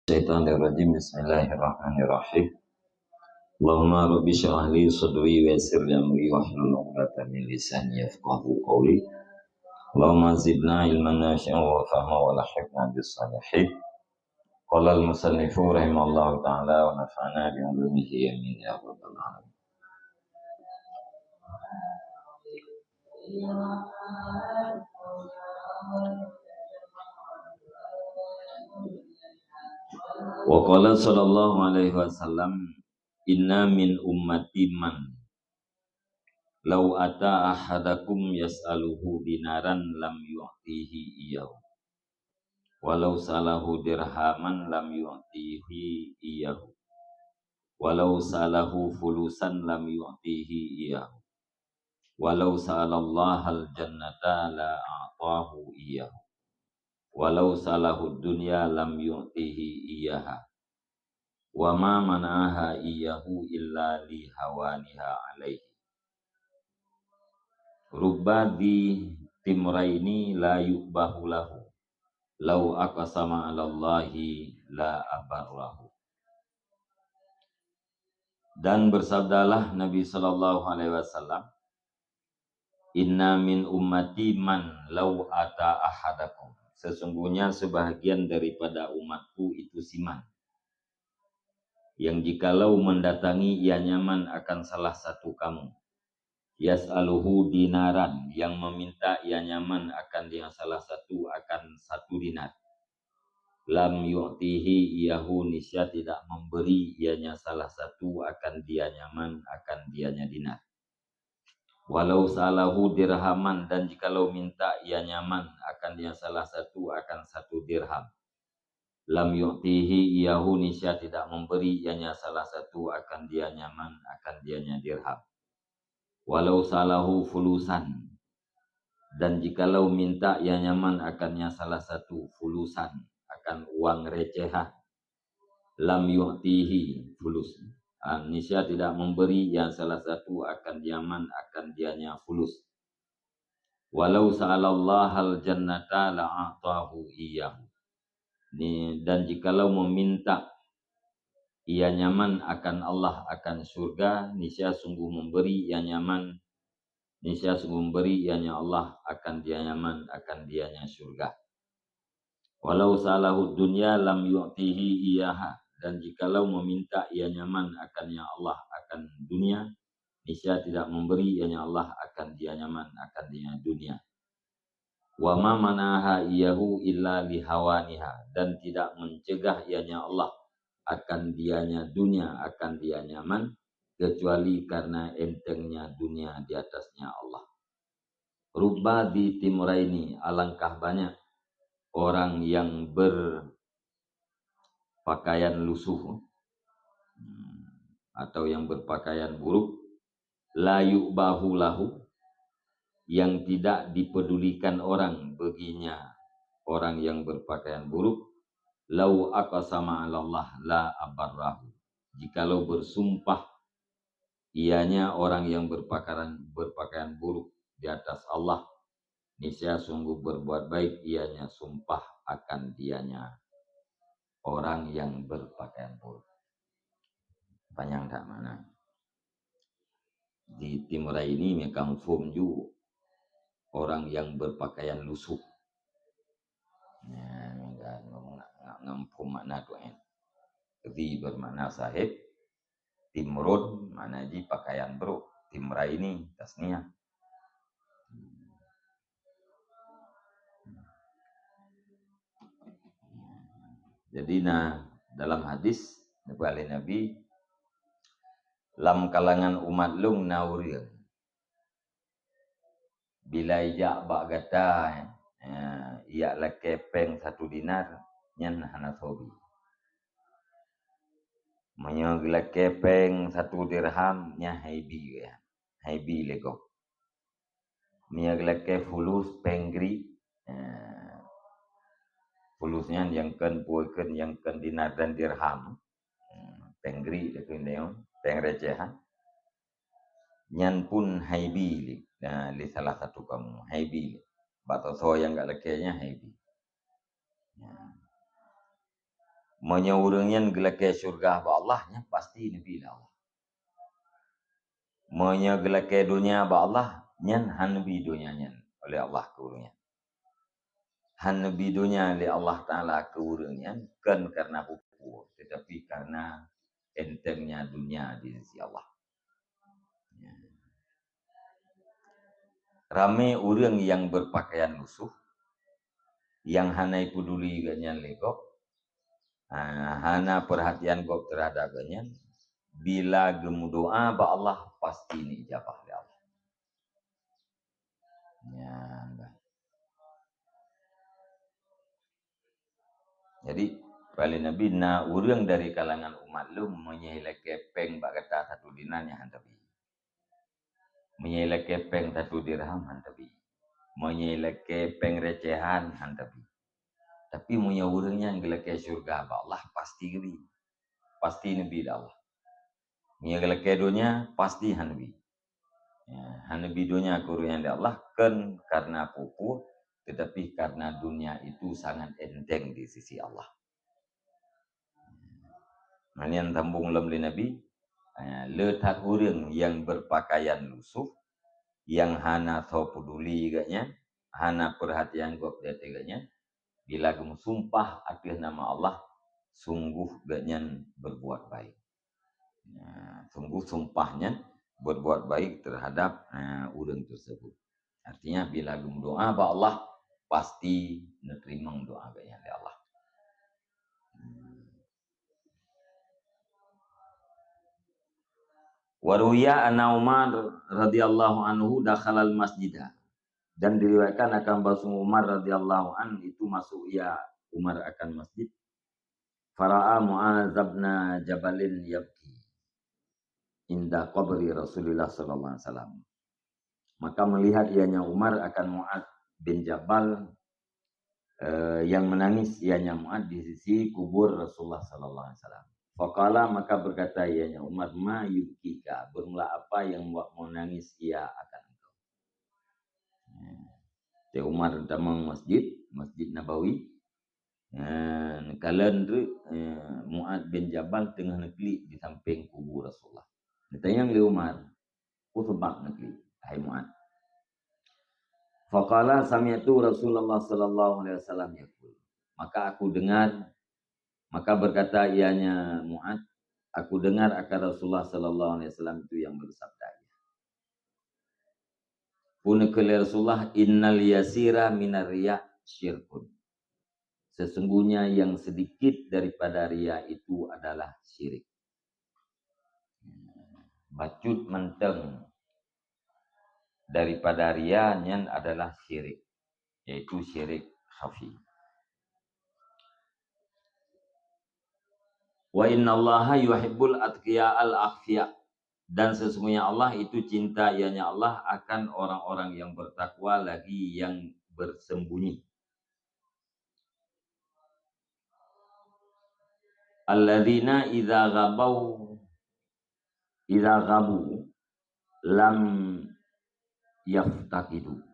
Syaitanirrajim. Bismillahirrahmanirrahim. Allahumma rabbi syrah li sadri wa yassir li amri wahlul 'uqdatam min lisani yafqahu qawli. Allahumma zidna ilman nafi'an wa fahma wa lahiqna bis salihin. Qala al-musannifu rahimallahu ta'ala wa nafa'ana bi 'ulumihi amin ya rabbal alamin. Wa qala sallallahu alaihi wasallam, inna min ummati man law ata ahadakum yas'aluhu dinaran lam yu'tihi iyahu walau salahu dirhaman lam yu'tihi iyahu walau salahu fulusan lam yu'tihi iyahu walau sa'alallahal jannata la a'tahu iyahu walau salahu dunya lam yu'tihi iyaha wa ma mana'aha iyahu illa li hawaniha alaihi. Rubba di timraini la yu'bahu lahu lau aqsama 'alallahi la abarrahu. Dan bersabdalah Nabi sallallahu alaihi wasallam, inna min ummati man lau ata ahadakum, sesungguhnya sebahagian daripada umatku itu siman yang jikalau mendatangi ia nyaman akan salah satu kamu, yas'aluhu dinaran, yang meminta ia nyaman akan yang salah satu akan satu dinar, lam yu'tihi iyahu, nisya tidak memberi ianya salah satu akan dia nyaman akan dianya dinar. Walau salahu dirhaman, dan jikalau minta ia nyaman akan dia salah satu akan satu dirham, lam yu'tihi iyahu, nisya tidak memberi ianya salah satu akan dia nyaman akan dianya dirham. Walau salahu fulusan, dan jikalau minta ia nyaman akannya salah satu fulusan akan uang recehan, lam yu'tihi fulus, nisya tidak memberi yang salah satu akan nyaman akan dianya fulus. Walau sa'alallahal jannata la'atahu iyahu, dan jikalau meminta ia nyaman akan Allah akan surga, nisya sungguh memberi ia nyaman, nisya sungguh memberi ianya Allah akan dia nyaman akan dianya surga. Walau salahu dunya lam yu'tihi iyaha, dan jikalau meminta ia nyaman akannya Allah akan dunia, nisya tidak memberi ianya Allah akan dia nyaman akan dia dunia. Wa ma manaha iyahu illa lihawaniha, dan tidak mencegah ianya Allah akan dianya dunia akan dia nyaman kecuali karena entengnya dunia di atasnya Allah. Rubba di timraini, alangkah banyak orang yang berpakaian lusuh atau yang berpakaian buruk, la yu'bahu lahu, yang tidak dipedulikan orang baginya orang yang berpakaian buruk, lau aqsama 'alallah la abarrahu, jikalau bersumpah ianya orang yang berpakaian buruk di atas Allah, niscaya sungguh berbuat baik ianya sumpah akan dianya orang yang berpakaian buruk. Panjang tak mana? Di timur ini mereka mufumju orang yang berpakaian lusuh. Ya, enggak ngempum makna tu kan. Di bermakna sahib, timrud mana ji pakaian buruk, timra ini tasniah. Jadi dalam hadis Nabi lam kalangan umat lung nauril bila ijak bak gata ia lekepeng satu dinar nyan hanasobi menyogla kepeng satu dirham nya haibi ya haibi lego menyogla ke fulus pengri fulusnya yang ken puekeun yang ken dinar dan dirham pengri itu neon peng recehan nyan pun haibi li salah satu kamu haibi batoso yang enggak lekenya haibi ya. Menyaurangnya gelake syurga ba Allahnya pasti nabi Allah. Menyagelake dunia ba Allah nyan hanbi dunianya oleh Allah keurangnya. Hanbi dunia oleh Allah Taala keurangnya kan karena hukum tetapi karena entengnya dunia di sisi Allah. Ramai orang yang berpakaian lusuh, yang hanai peduli ganyan legok, hana perhatian gop terhadap ganyan, bila gemu doa ba Allah pasti ni ijabah oleh Allah. Ya, jadi balik Nabi na orang dari kalangan umat lu menyelek kepeng bak kata satu dinarnya hantabi. Menyelek kepeng satu dirham hantabi. Menyelek kepeng recehan hantabi. Tapi punya orangnya yang gelak syurga ba Allah pasti gini. Pasti Nabi Allah. Punya gelak dunia pasti Nabi. Ya, Nabi dunia kurang di Allah kan karena pupu tetapi karena dunia itu sangat enteng di sisi Allah. Manian tambung lam li Nabi letak orang yang berpakaian lusuh yang hana so peduli gaknya hana perhatian gua dia teganya bila gem sumpah atas nama Allah sungguh gaknya berbuat baik sungguh sumpahnya berbuat baik terhadap orang tersebut artinya bila gem doa ba Allah pasti nerima doa gaknya dari Allah. Waruya anna Umar radhiyallahu anhu dakhalal masjidah dan diriwayatkan akan bahwa Umar radhiyallahu an itu masuk Umar akan masjid. Fara'a Mu'adz bin Jabalin yabki inda qabri Rasulullah sallallahu alaihi wasallam. Maka melihat ianya Umar akan Mu'adz bin Jabal yang menangis ianya Mu'adz di sisi kubur Rasulullah sallallahu alaihi wasallam. Faqala maka berkata ianya Umar ma yubkika bermula apa yang buat menangis ia akan engkau. Umar datang masjid Nabawi. Kalian tu Mu'adz bin Jabal tengah negeri di samping kubur Rasulullah. Ditanya oleh Umar, "Utbah negeri, hai Mu'adz." Faqala sami'tu Rasulullah sallallahu alaihi wasallam yaqul. Maka berkata ianya Mu'adz, aku dengar akan Rasulullah sallallahu alaihi wasallam itu yang bersabda. Punakala Rasulullah innal yasira minar riya syirkun. Sesungguhnya yang sedikit daripada riya itu adalah syirik. Bacut menteng daripada riya yang adalah syirik, yaitu syirik khafi. Wa innallaha yuhibbul atqiya al-akhfiya. Dan sesungguhnya Allah itu cinta ianya Allah akan orang-orang yang bertakwa lagi yang bersembunyi. Alladzina idza ghabu lam yaftaqidu.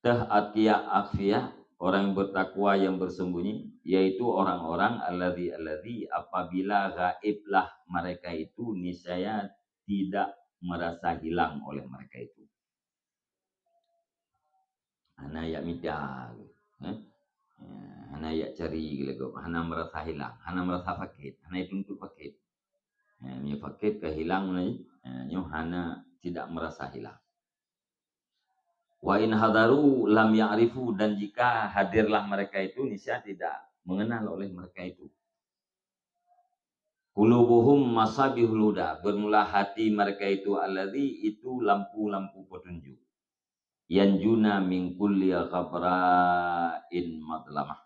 Atqiya akhfiya, orang yang bertakwa yang bersembunyi, yaitu orang-orang alladzi apabila gaiblah mereka itu niscaya tidak merasa hilang oleh mereka itu. Ana ya midah, ana ya cari gitu, ana merasa hilang, ana merasa fakir, ana itu fakir. Ni fakir kehilangan ni, hana tidak merasa hilang. Wa in hadaru lam ya'rifu, dan jika hadirlah mereka itu niscaya tidak mengenal oleh mereka itu. Qulubuhum masabihul huda, bermula hati mereka itu alladzi itu lampu-lampu petunjuk. Yanjuna min kulli ghabra'in madlamah,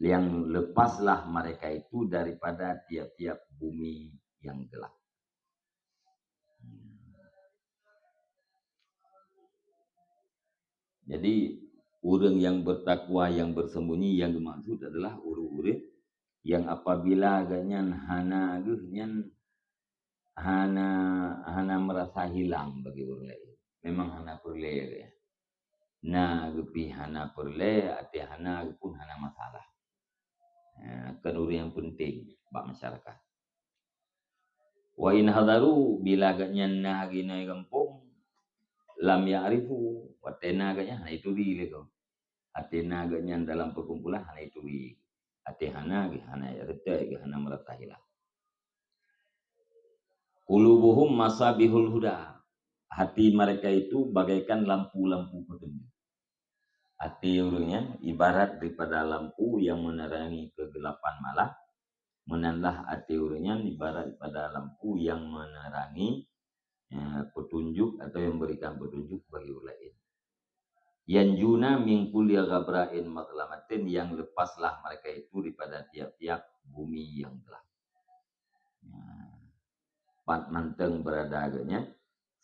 yang lepaslah mereka itu daripada tiap-tiap bumi yang gelap. Jadi orang yang bertakwa yang bersembunyi yang dimaksud adalah orang-orang yang apabila agaknya hana merasa hilang bagi orang lain. Memang hana perle ya. na gepi hana perle ati hana pun hana masalah. Keduri yang penting bak masyarakat. Wa in hadaru bila agaknya na gina kampung lam ya'rifu wa tena agaknya itu di lego. Atena agaknya dalam perkumpulan hana itu di ati hana rete hana meratahilah. Qulubuhum masabihul huda. Hati mereka itu bagaikan lampu-lampu petunjuk. Hati orangnya ibarat daripada lampu yang menerangi kegelapan malam. Menanlah hati orangnya ibarat daripada lampu yang menerangi petunjuk atau yang memberikan petunjuk bagi orang lain. Yanjuna min kulli ghabra'in matlamatin, yang lepaslah mereka itu daripada tiap-tiap bumi yang gelap. Pat manteng berada agaknya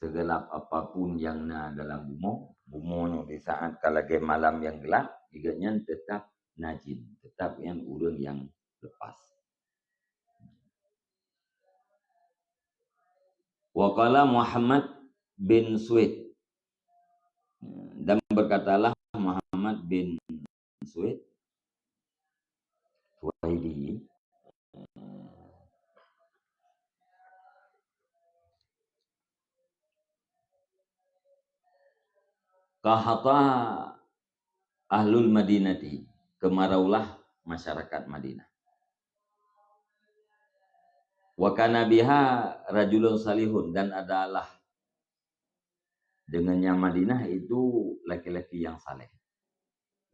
segelap apapun yang na dalam bumo di saat kalage malam yang gelap iganya tetap najin, tetap yang urun yang lepas. Waqala Muhammad bin Suwaid, dan berkatalah Muhammad bin Suwaid Suwaidi, kahata ahlul madinati, kemaraulah masyarakat Madinah. Wa kana biha rajulun salihun, dan adalah dengannya Madinah itu laki-laki yang saleh.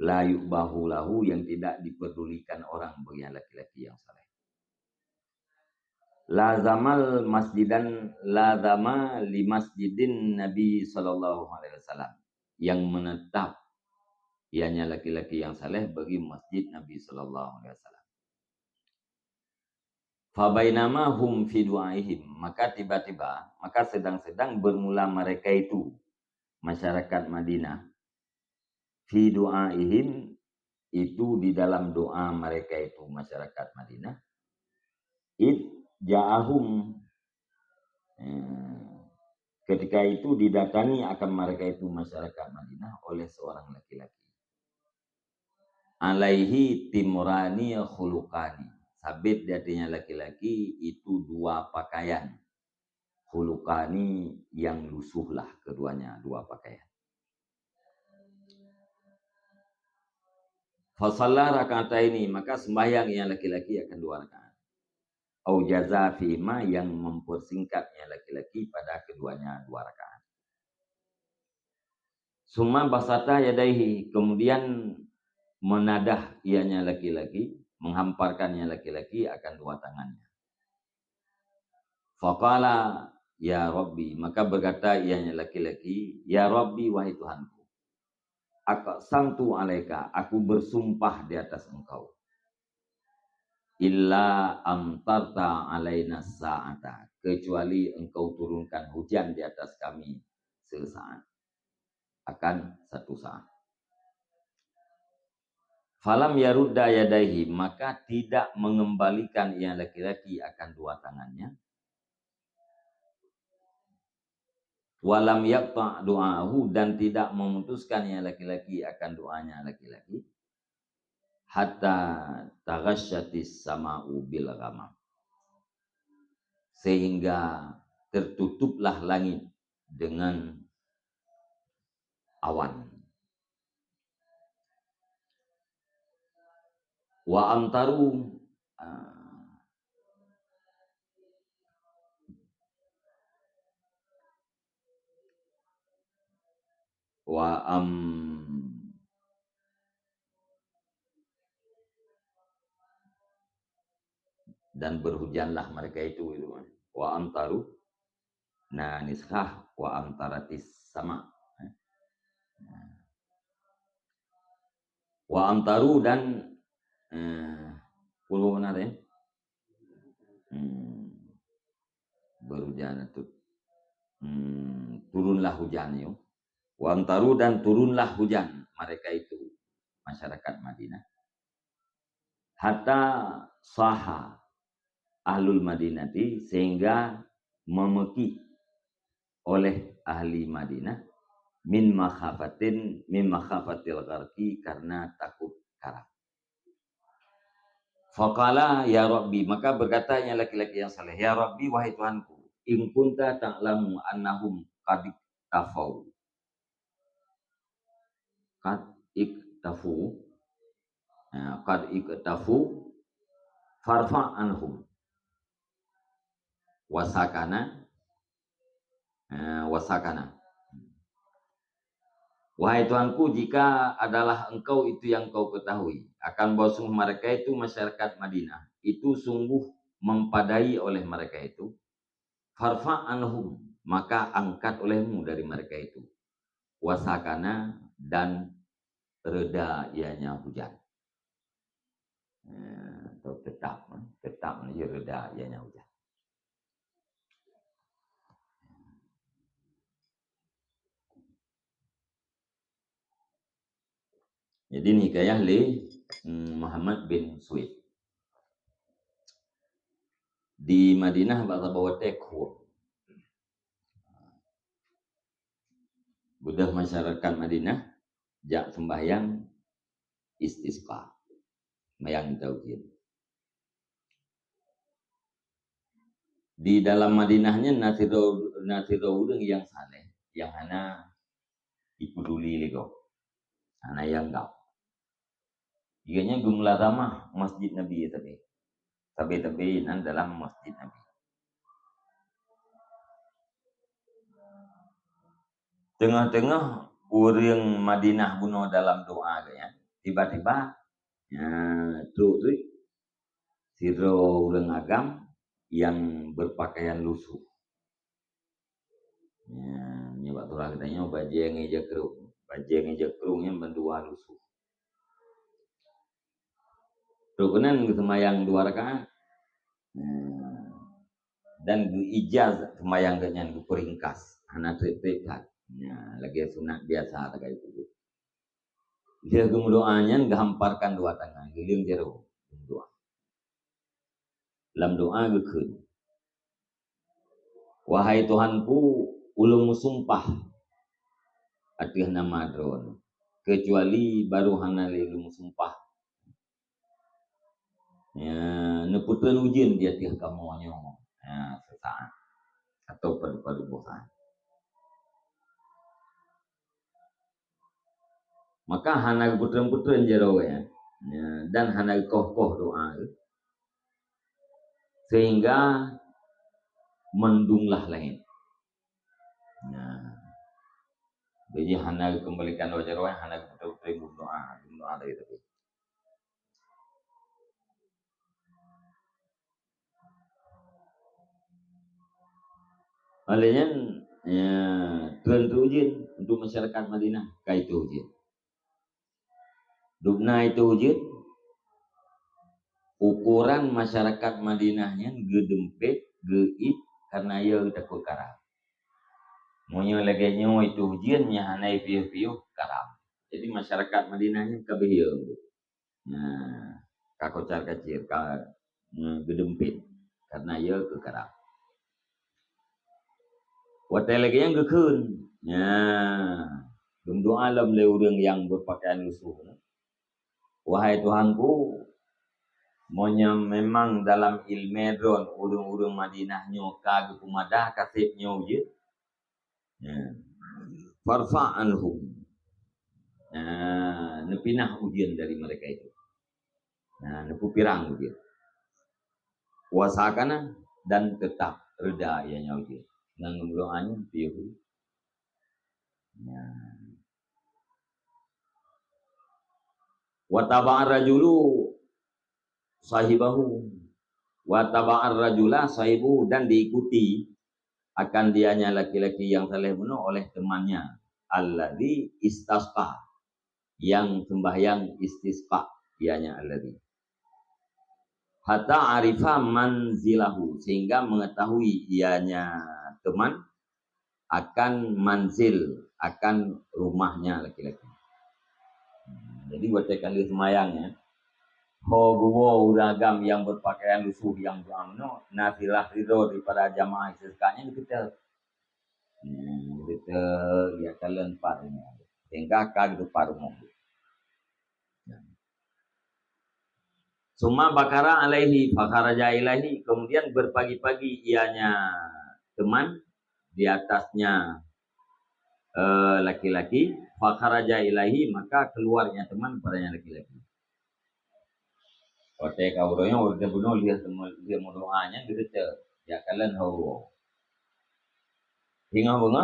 La yubahu lahu, yang tidak dipedulikan orang bagi laki-laki yang saleh. Lazama li masjidin Nabi sallallahu alaihi wasallam, yang menetap ianya laki-laki yang saleh bagi masjid Nabi sallallahu alaihi wasallam. Fabainama hum fi du'aihim, maka tiba-tiba, maka sedang-sedang bermula mereka itu masyarakat Madinah fi du'aihim, itu di dalam doa mereka itu masyarakat Madinah, ja'ahum, ketika itu didatangi akan mereka itu masyarakat Madinah oleh seorang laki-laki. Alaihi timrani khuluqani, sabit artinya laki-laki itu dua pakaian. Khuluqani yang lusuhlah keduanya, dua pakaian. Fasalla raka'ataini, maka sembahyang yang laki-laki akan dua rakaat. Au jaza fima, yang mempersingkatnya laki-laki pada keduanya dua rakaat. Summa basata yadaihi, kemudian menadah ianya laki-laki, menghamparkannya laki-laki akan dua tangannya. Faqala ya Rabbi, maka berkata ianya laki-laki, ya Rabbi, wahai Tuhanku, aqsamtu alaika, aku bersumpah di atas engkau, illa amtarta alaina sa'ata, kecuali engkau turunkan hujan di atas kami sesaat, akan satu saat. Falam yarudda yadaihi, maka tidak mengembalikan yang laki-laki akan dua tangannya. Walam yaqta du'ahu, dan tidak memutuskan yang laki-laki akan doanya laki-laki. Hatta taghasyatis sama'u bil ghamam, sehingga tertutuplah langit dengan awan. Wa amtaru, dan berhujanlah mereka itu. Wa amtaru, nah niskah wa amtaratis sama. Wa amtaru, dan puluh benar ya, berhujan itu, turunlah hujan yuk. Wa amtaru, dan turunlah hujan mereka itu masyarakat Madinah. Hatta saha ahlul Madinati, sehingga memeki oleh ahli Madinah min makhafatil gharqi, karena takut karam. Faqala ya Rabbi, maka berkata yang laki-laki yang saleh, ya Rabbi, wahai Tuhanku, in kunta ta'lamu annahum qad iktafau, qad iktafu, qad iktafu farfa anhum wasakana, wasakana. Wahai Tuanku, jika adalah engkau itu yang kau ketahui akan bahwa sungguh mereka itu masyarakat Madinah itu sungguh mempadai oleh mereka itu, farfa anhum, maka angkat olehmu dari mereka itu, wasakana, dan reda ianya hujan, atau tetap reda ianya hujan. Jadi nikayah li Muhammad bin Suid di Madinah bawa tekhu. Budak masyarakat Madinah jak sembahyang istisqa, sembahyang tauhid. Di dalam Madinahnya nasiru yang saleh, yang hana dipeduli lego, hana yang gak. Ianya gumlah ramah masjid Nabi tapi dalam masjid Nabi. Tengah-tengah orang Madinah bunuh dalam doa ya. Tiba-tiba tu siro orang agam yang berpakaian lusuh. Nyebab tu lah katanya bajai ngeja kerungnya berdua lusuh. Rukunan semayang 2 rakaat. Dan ijaz semayang dengan peringkas, anak trip-tripan. Lagi sunat biasa kayak itu. Dia kemudian gamparkan 2 tangan, giling jero doa. Dalam doa gekun. Wahai Tuhanku, ulung sumpah atih nama drone, kecuali baru hanali ulung sumpah. Neputan ujian dia tih kamu sesaat atau pada bosan. Maka hana putren-putren jero ya, dan hana koh doa sehingga mendunglah lain. Jadi hana kembalikan doa jero, hana putren doa dari itu. Olehnya tren ujian untuk masyarakat Madinah kait ujian. Dubna itu ujian ukuran masyarakat Madinahnya gedempet geip karena ia takut karam. Munyo lagi nyo itu ujiannya hanai piuh-piuh karam. Jadi masyarakat Madinahnya kabeheu. Kakocar kacir gedempet karena ia ke karam. Watai lagi yang gekun. Dum alam le urang yang berpakaian lusuh. Wahai Tuhanku, monya memang dalam ilmedron urang-urang Madinahnya kagak kumadah kasipnya uje. Farfa anhum. Nepinah ujian dari mereka itu. Nepu pirang ujian. Puasakana dan tetap reda ianya ujian. Nang doanya pieu. Wa taba'ar rajulu sahibahu. Wa taba'ar rajula sahibu, dan diikuti akan dianya laki-laki yang saleh bunuh oleh temannya. Alladzi istasqa, yang sembahyang istisqa, ianya alladzi. Hatta arifa manzilahu, sehingga mengetahui ianya teman akan manzil, akan rumahnya laki-laki. Jadi buat kali semayangnya, ho uragam yang berpakaian lusuh yang jamno nafilah ridho daripada jamaah istisqanya kita Kita ya kalian parmo. Hingga kag itu parmo. Summa bakara alaihi fakaraja ilahi. Kemudian berpagi-pagi ianya teman di atasnya laki-laki. Fakaraja ilahi, maka keluarnya teman padanya laki-laki. Kote kauronya udah bunuh lihat dia mau doanya gitu ya kalian hawo. Hingga bunga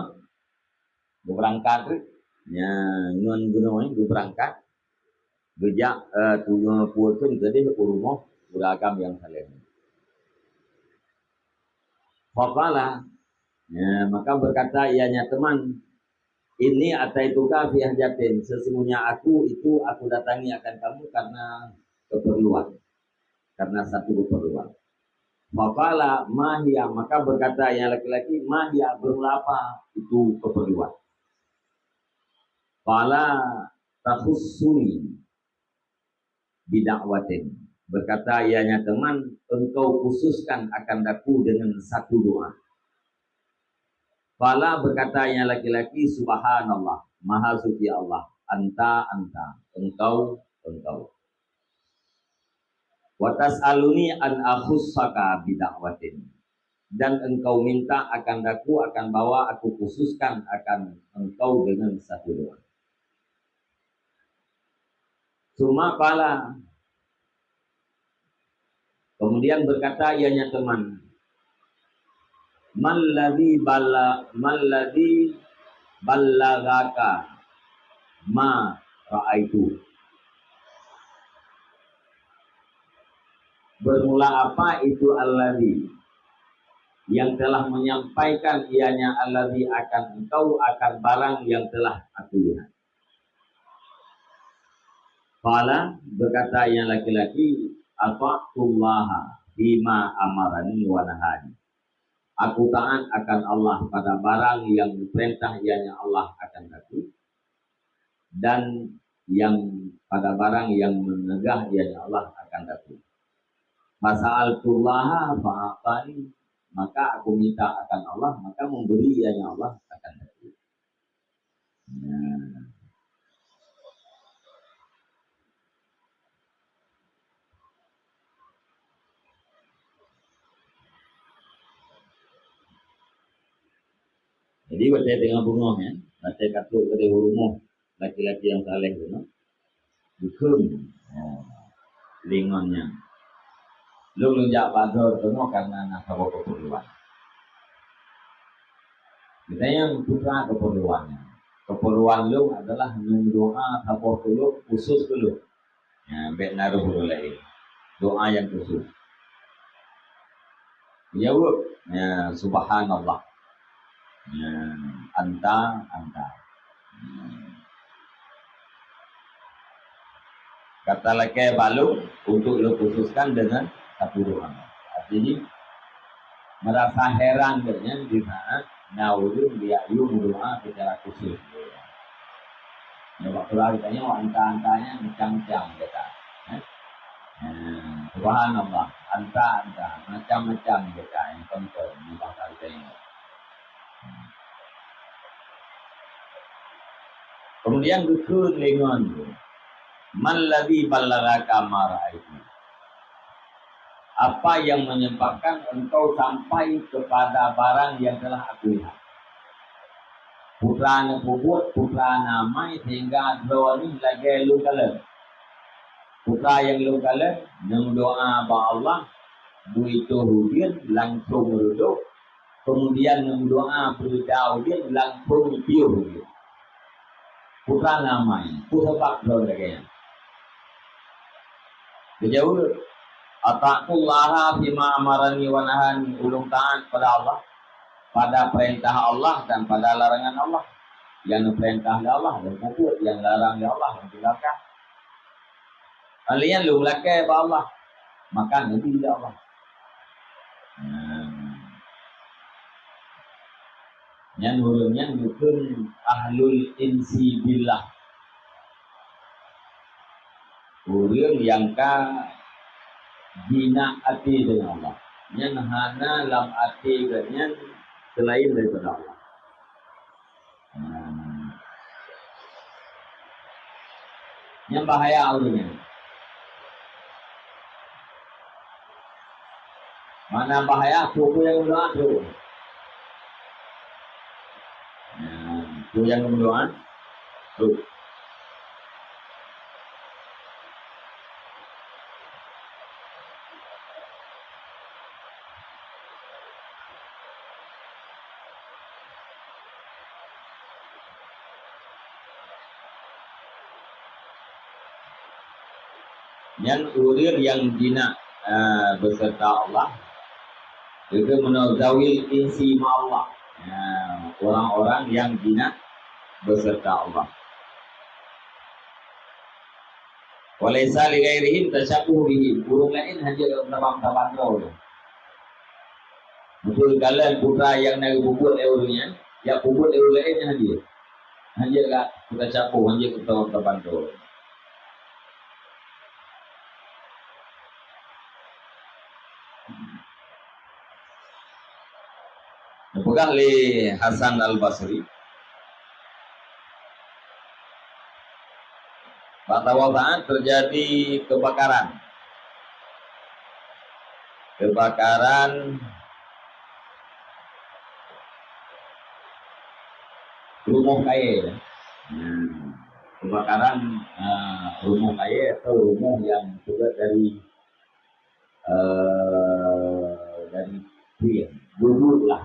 gue berangkat ya ngon gunungnya gue berangkat gejak tujuh puluh jadi rumah beragam yang saling. Faqala ya, maka berkata ianya teman, ini ataituka fi hajatin, sesungguhnya aku datangi akan kamu karena keperluan, karena satu keperluan. Faqala mahia, maka berkata yang laki-laki, mahia berapa itu keperluan. Fala takhussuni bidakwatin, berkata ianya teman, engkau khususkan akan aku dengan satu doa. Fala berkata yang laki-laki, subhanallah, maha suci Allah, anta, engkau. Watas aluni an akhussaka bidakwatin, dan engkau minta akan aku akan bawa aku khususkan akan engkau dengan satu doa. Suma pala, kemudian berkata ianya teman, malladhi ballagaka ma ra'aitu. Bermula apa itu alladhi, yang telah menyampaikan ianya alladhi akan engkau akan barang yang telah aku lihat. Fala berkata yang laki-laki, ata'tullaha bima amarani wa nahani. Aku taat akan Allah pada barang yang diperintah ianya Allah akan aku, dan yang pada barang yang menegah ianya Allah akan aku. Masa'altullaha fa'atani, maka aku minta akan Allah, maka memberi ianya Allah akan aku. Nah. Jadi saya tengah bunga ya, saya katuk ke rumah laki-laki yang saleh itu, dukun, lingonnya, lu lunjak bador semua karena nasabah keperluan. Kita yang putra keperluan lu adalah doa sabah dulu khusus dulu, ya baik naruh dulu lagi, doa yang khusus. Ya bu, ya subhanallah. Ya, anta. Kata laki balu untuk lo khususkan dengan satu doa. Artinya merasa heran dengan di saat naudun dia berdoa secara khusus. Ya waktu lalu tanya anta-antanya macam-macam kata. Subhanallah, anta macam-macam kata yang contoh di bahasa ini. Kemudian dukun lengon, malladhi ballagaka ma ra'aitu. Apa yang menyebabkan engkau sampai kepada barang yang telah aku lihat. Putra puput, putra namai sehingga doa ini lagi lu kalah. Putra yang lu kalah, nang doa ba Allah, buito hudian langsung duduk. Kemudian nang doa beridau dia langsung piu hudian. Putra namai, putra pak doa lagi. Jauh. Ata'tullaha bima amarani wa nahani, ulung taat pada Allah, pada perintah Allah dan pada larangan Allah. Yang perintah Allah dan puput, yang larang Allah dan tinggalkan. Kalian lu lakai pada Allah, maka nanti tidak Allah. Yang nurunnya dukun ahlul insi billah. Urang yang bina hati dengan Allah. Yang hana lam hati dengan selain daripada Allah. Yang bahaya aurnya. Mana bahaya buku yang berdoa tu. Buku yang berdoa tu. Yang urir yang jina beserta Allah itu menozawil insi Allah, orang-orang yang jina beserta Allah. Walaysa li ghairihim tasyabuh bihim, burung lain hanya tabang-tabang kau. Betul kalian putra yang nak bubut eurnya, ya bubut euro lainnya dia. Hanya lah kita capuh, hanya kita tabang kau. Bukan li Hasan Al-Basri. Pada waktu terjadi kebakaran rumah kaya. Kebakaran rumah kaya atau rumah yang juga dari dulu lah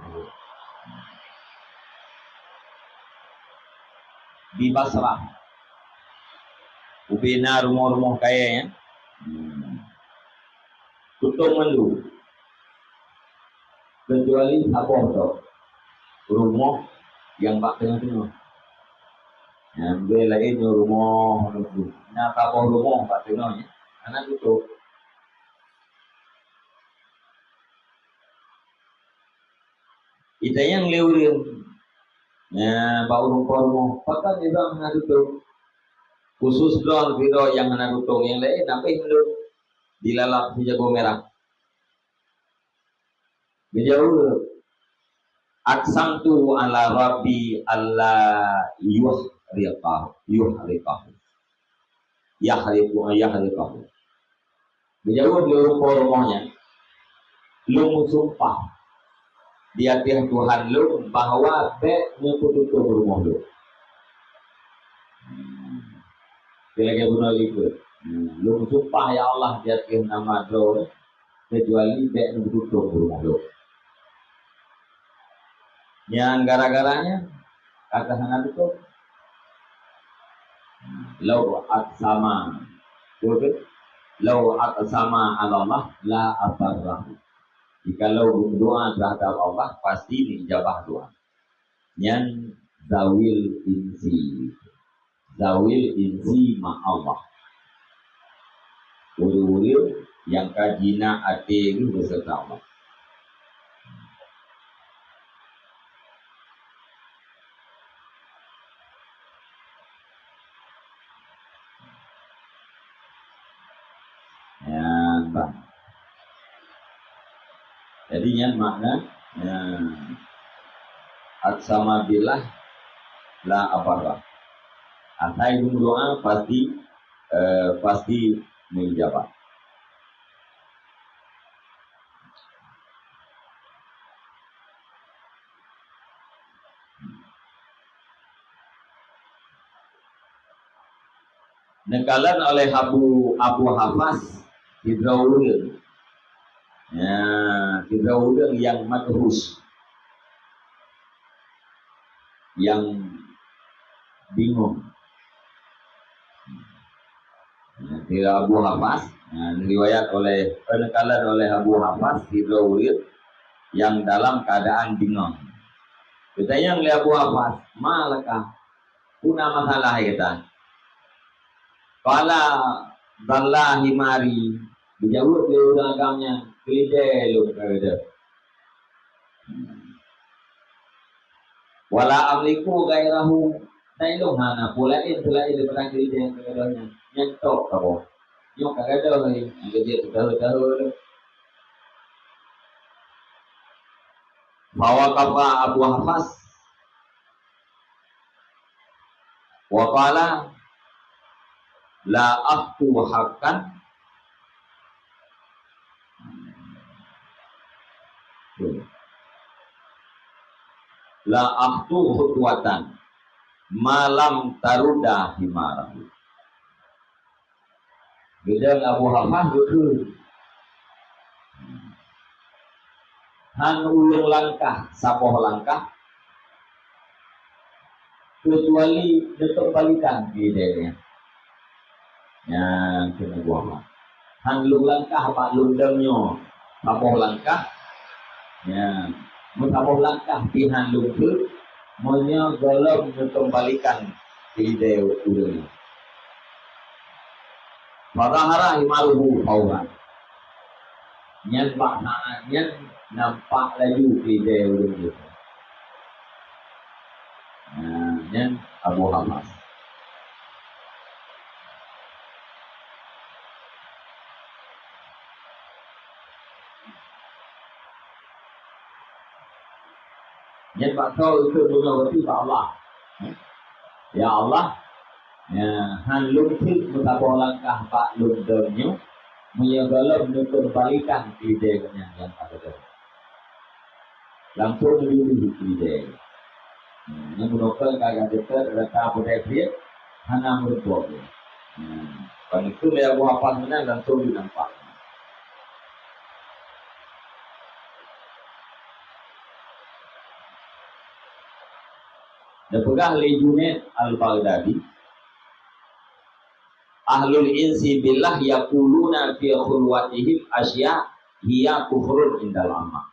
di Basrah. Ubina rumah-rumah kaya ya. Tutup melu. Kecuali apa tu? Rumah yang bak tengah-tengah. Yang lain rumah itu. Nah, apa rumah bak tengahnya? Anak tutup. Kita yang lewat. Ya, bak rumah. Pakai juga anak tutup. Khusus doang video yang anak tutup yang lain. Apa yang belum dilalap di jago merah. Dijauh. Aksam tu ala Rabbi Allah yuhriqahu. Yahriqahu. Dijauh di rumahnya. Lu sumpah di hati Tuhan lu bahwa tutup rumah lu. Dia lagi bunuh libur. Lu sumpah ya Allah di hati nama lu kecuali tutup rumah lu. Yang gara-garanya kata sana itu lau aksama Allah la abarrah. Jikalau berdoa terhadap Allah pasti dijabah doa. Yang zawil insi ma Allah. Uri-uri yang kajina ati beserta Allah. Jadinya makna aksama billah la abarrah. Atai doa pasti menjawab. Nekalan oleh Abu Hafas Hidraulil. Ya, Hidraulil yang madhus, yang bingung. Abu Hafas, riwayat oleh penekalan oleh Abu Hafas Hidraulil yang dalam keadaan bingung. Kita yang lihat Abu Hafas, malakah? Kuna masalah kita. Kala dalla himari dijawab di agamnya kelide lu kada. Wala amliku gairahu tailung hana pula itu perang kelide kadanya nyentok kabo. Yo kagada ni dia tahu. Bawa kapa Abu Hafas wa qala la aftu hakan la aftu khutwatan malam taruda himarahu. Beda Abu Hafaz betul. Han ulung langkah, sapoh langkah, kecuali tetap balikan idenya. Yang kena buah. Han ulung langkah, pak lundangnya, sapoh langkah, ya, sapoh langkah pihan lungkut, monya golong kembalikan ide ulungnya. Padahara himaluhu fauran. Nyan pak nyan nampak laju ide ulungnya. Nyan Abu Hafaz. Nyan pak kau itu berarti Allah. Ya Allah. Ya, han lungkit mutapo langkah pak lundangnya menyagalam kembalikan idenya yang ada dalam. Langsung dulu ide. Yang menokal kagak dekat reka budaya dia hana merubah. Kalau itu dia buat apa mana langsung dinampak. Dan pegah Junaid al-Baghdadi. Ahlul insi billah yaquluna fi khulwatihim asya hiya kufrun indal amma.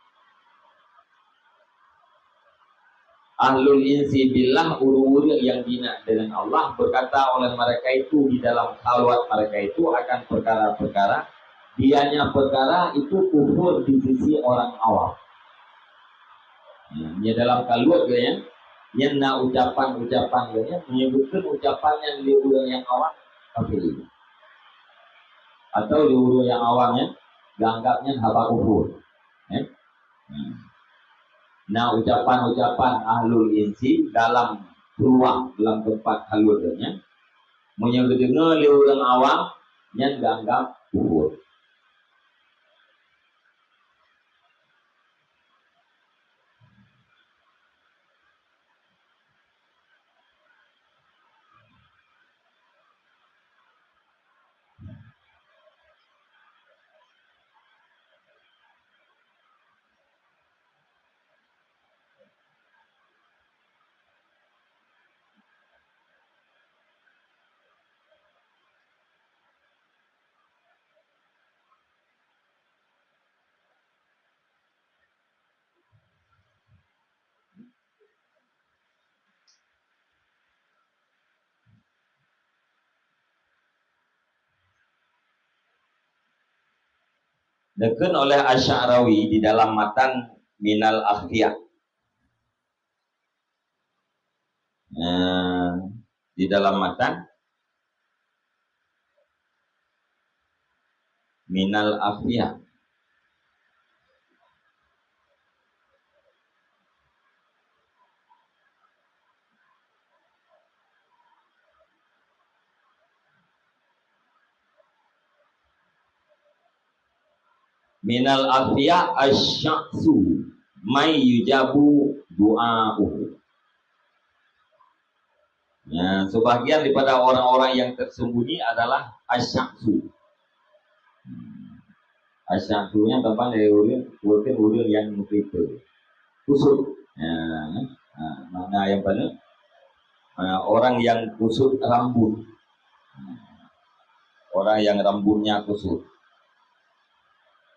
Ahlul insi billah uru-uru yang dina dengan Allah berkata oleh mereka itu di dalam khalwat mereka itu akan perkara-perkara dianya perkara itu kufur di sisi orang awam. Ya dalam khalwat ya, yang ucapan-ucapan ya menyebutkan ucapan yang di yang awam kafir. Atau di urut yang awamnya dianggapnya haba kufur. Nah ucapan-ucapan ahlul insi dalam ruang dalam tempat halurnya menyedengar di orang awam yang dianggap kufur. Deken oleh Asy'arawi di dalam matan Minal Akhfiyah. Di dalam matan Minal Akhfiyah. Minal Akhfiyah asy'su may yujabu du'a'uhu. Ya, sebagian daripada orang-orang yang tersembunyi adalah asy'su. Asy'sunya tempat dari urut yang begitu. Kusut. Ya, mana yang benar? Orang yang kusut rambut. Orang yang rambutnya kusut.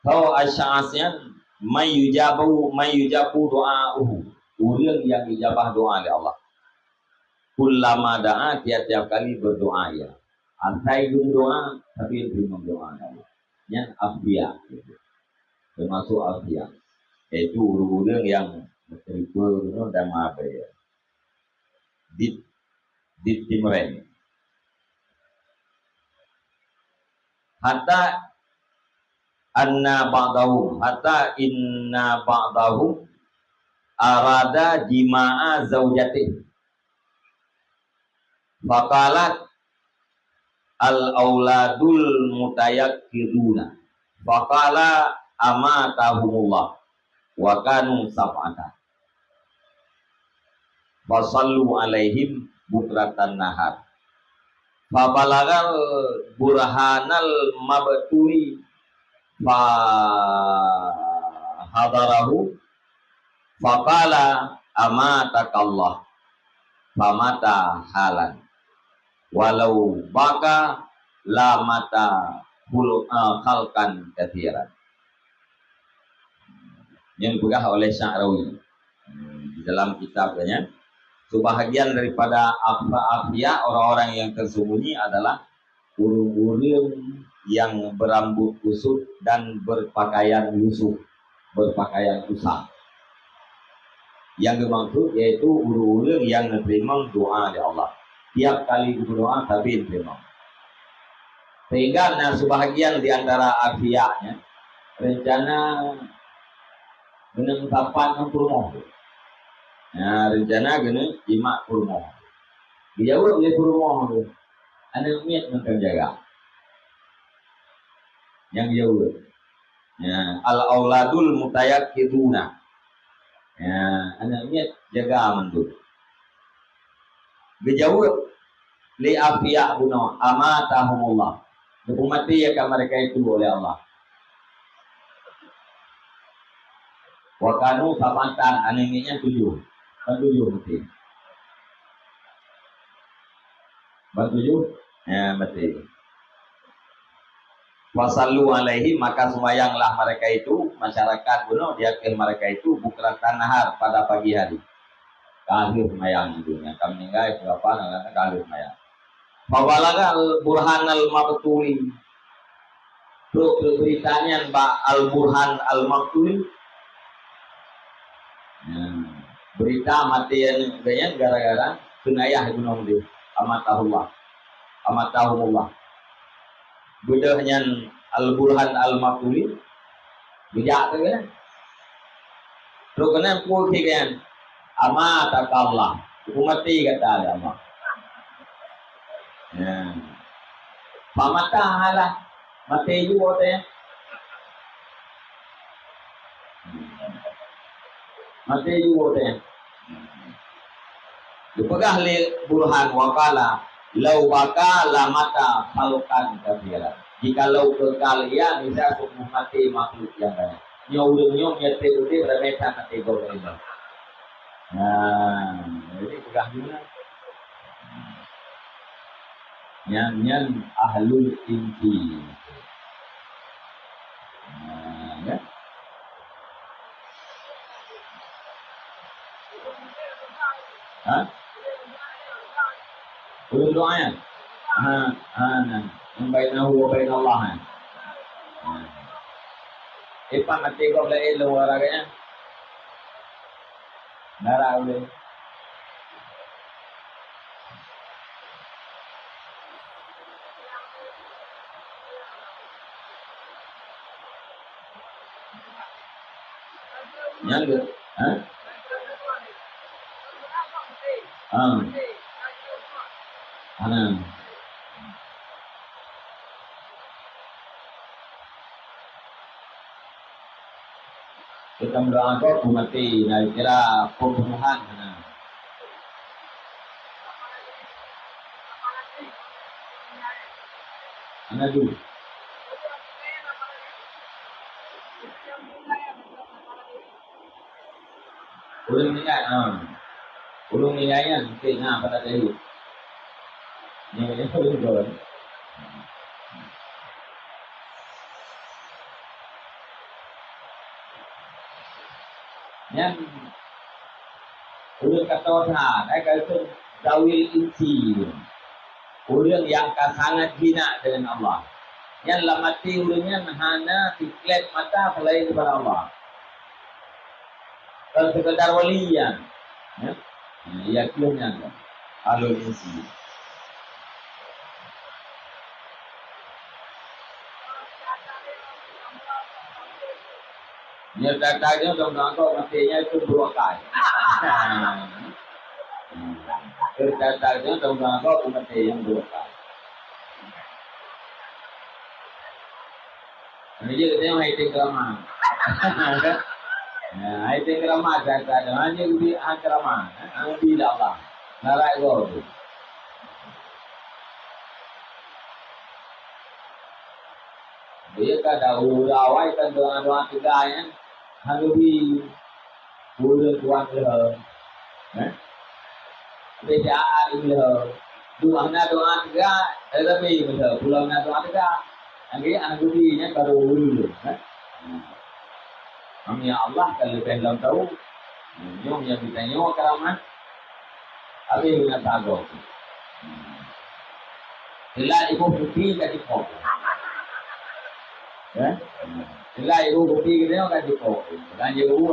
Kalau asy'asnya may yujabu doa'uhu. Urut yang ijabah doa oleh Allah. Kullama da'a tiap-tiap kali berdoa ya. Antai doa tapi belum doa Allah. Yang afiyah gitu. Termasuk afiyah. Yaitu urut yang berteripu dan apa ya. Dit timren. Hatta inna ba'dahum arada jima'a zaujatih. Faqalat al-auladul mutayakkiduna faqala amatahumullah wa kanu sab'ata fasallu alaihim bukratan nahar fabalagal burhanal mabtui fa hadarahu faqala amatakallah famata halan walau baka la mata khalqan katsiran. Yang dibegah oleh Sya'rawi di dalam kitabnya. Sebahagian daripada afia orang-orang yang tersembunyi adalah urung-urung yang berambut kusut dan berpakaian lusuh, berpakaian usang. Yang dimaksud yaitu urung-urung yang menerima doa dari Allah. Tiap kali berdoa tapi diterima. Sehingga sebahagian di antara afianya rencana menetapkan kurma. Nah, rencana gini jima kurma. Dia udah beli kurma tu. Anak miat makan jaga. Yang dia udah. Ya, al-auladul mutayakkiduna. Ya, anak miat jaga mantu. Bijauh li afiya buno amatahumullah. Mati ya mereka itu oleh Allah. Wakanu samatan anehnya 7 mati. Bantuju ya mati. Wasallu alaihi maka sembayanglah mereka itu masyarakat bunuh diakhir mereka itu bukratan nahar pada pagi hari. Kahir sembayang itu yang kami ninggai berapa nggak kahir sembayang. Fawalaga al-burhan al-mabtuli. Beritanya Mbak al-burhan al-mabtuli. Berita matian kayaknya gara-gara sunayah gunung di amatahumullah budahnya al-burhan al-maquli bijak tu kan terus kena pul kan amatakallah mati kata Allah pamatahalah mati juga tu ya mati juga tu ya dipegah li burhan wakala lau baka lamata khalqan katsiran. Jikalau kekalian bisa mati makhluk yang banyak. Nyau-nyau nyete-nyete bermeta kategori ini. Nah, jadi pegah juga. Nyan ahlul inti. Nah, ya. Hah? Ulul doanya, yang bainahu wa bain Allah. Ipa mati kau boleh elu orangnya, darah boleh. Yang tu, Ana. Kita berdoa kau mati, nak kira pembunuhan. Ana tu. Ulung nilainya, mungkin pada tahun. Yang itu juga. Yang ulun kata nah, itu dawil insi. Ulun yang sangat hina dengan Allah. Yang lamati ulunnya hana tiklet mata selain kepada Allah. Kalau sekedar waliyan, ya yakinnya alul insi. Dia datanya dalam matinya itu 2 kali. Datanya dalam mati yang 2 kali. Ini je katanya hai teng kerama. Kan? Nah, hai teng kerama kata hanya di kerama. Di Allah. Narai go. Dia kata urawai kan doa-doa tiga ya. Halubi bulan tuan le. Beda le. Dua na doa tiga, tapi betul. Pulau na doa tiga. Angge halubi nya baru dulu. Kami Allah kalau belum tahu, nyom yang kita nyawa keramat, abi dengan tago. Sila ibu putih kasi po. Sila ibu putih kasi po. Dan ibu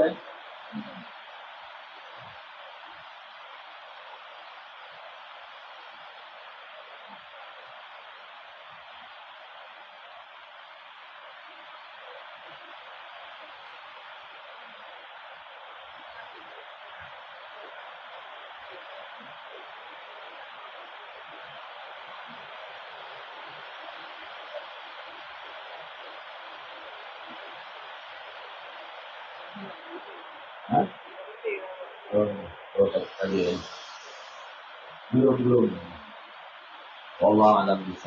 belum. Allah alam bisa.